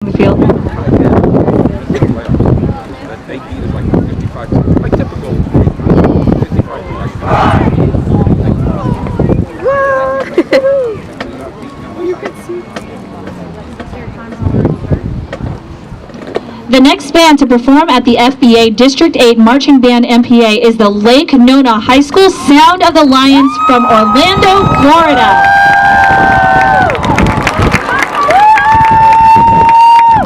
the field. The next band to perform at the FBA District 8 Marching Band MPA is the Lake Nona High School Sound of the Lions from Orlando, Florida.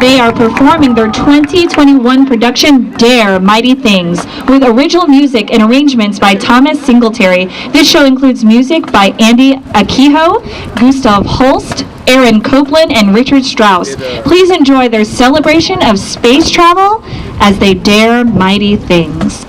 They are performing their 2021 production, Dare Mighty Things, with original music and arrangements by Thomas Singletary. This show includes music by Andy Akiho, Gustav Holst, Aaron Copeland, and Richard Strauss. Please enjoy their celebration of space travel as they dare mighty things.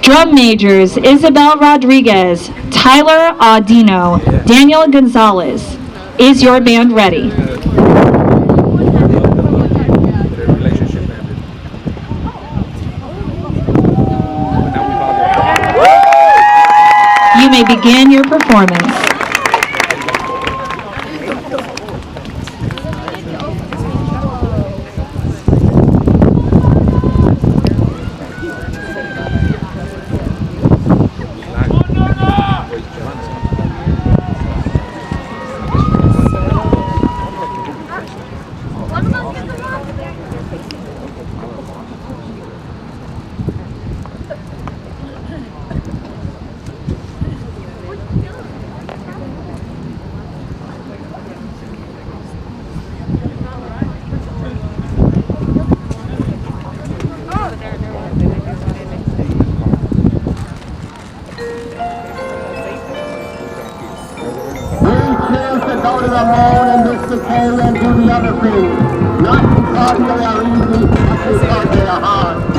Drum majors, Isabel Rodriguez, Tyler Audino, Daniel Gonzalez. Is your band ready? You may begin your performance. Go to the moon and disappear and do the other things. Not because they are easy, but because they are hard.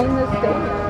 behind the stage.